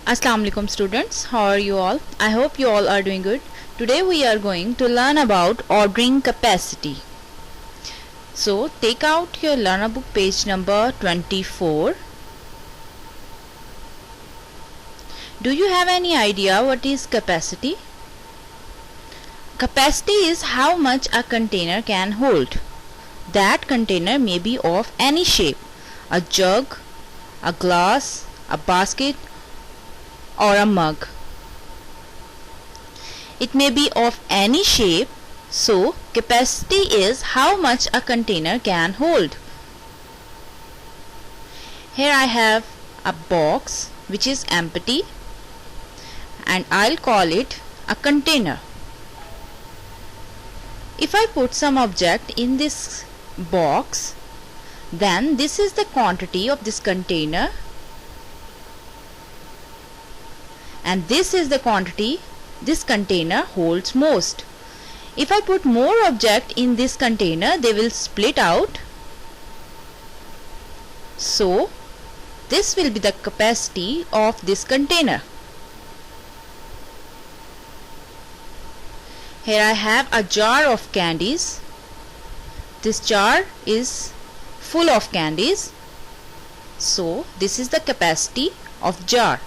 Assalamu alaikum students, how are you all? I hope you all are doing good. Today we are going to learn about ordering capacity. So take out your learner book page number 24. Do you have any idea what is capacity? Capacity is how much a container can hold. That container may be of any shape, a jug, a glass, a basket, or a mug. It may be of any shape, so capacity is how much a container can hold. Here I have a box which is empty and I'll call it a container. If I put some object in this box, then this is the quantity of this container and this is the quantity this container holds most. If I put more object in this container, they will split out. So this will be the capacity of this container. Here I have a jar of candies. This jar is full of candies. So this is the capacity of jar.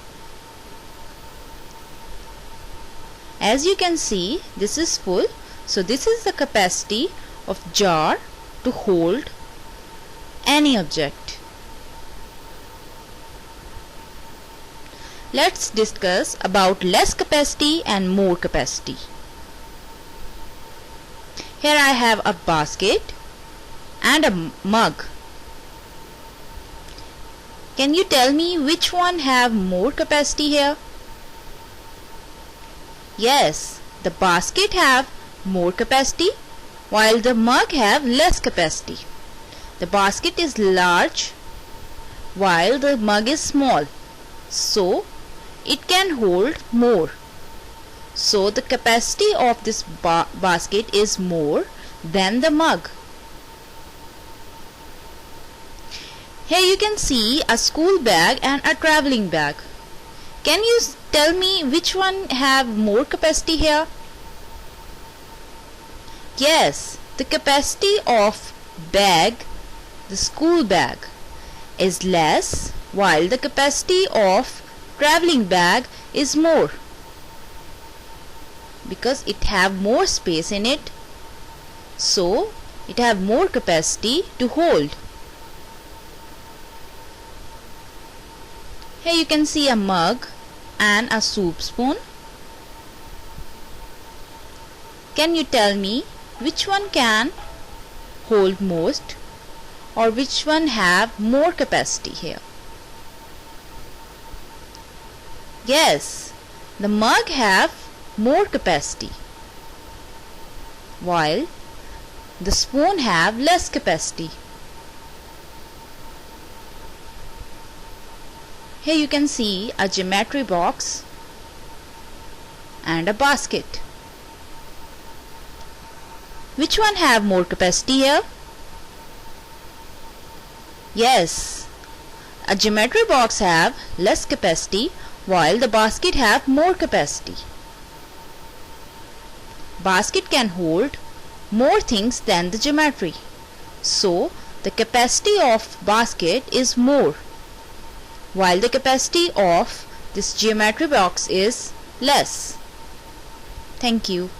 As you can see, this is full. So this is the capacity of jar to hold any object. Let's discuss about less capacity and more capacity. Here I have a basket and a mug. Can you tell me which one have more capacity here? Yes, the basket have more capacity while the mug have less capacity. The basket is large while the mug is small, so it can hold more. So the capacity of this basket is more than the mug. Here you can see a school bag and a traveling bag. Can you tell me which one have more capacity here? Yes, the capacity of bag, the school bag, is less while the capacity of traveling bag is more, because it have more space in it, so it have more capacity to hold. Here you can see a mug and a soup spoon. Can you tell me which one can hold most or which one have more capacity here? Yes, the mug have more capacity while the spoon have less capacity. Here you can see a geometry box and a basket. Which one have more capacity here? Yes, a geometry box have less capacity while the basket have more capacity. Basket can hold more things than the geometry, so the capacity of basket is more while the capacity of this geometry box is less. Thank you.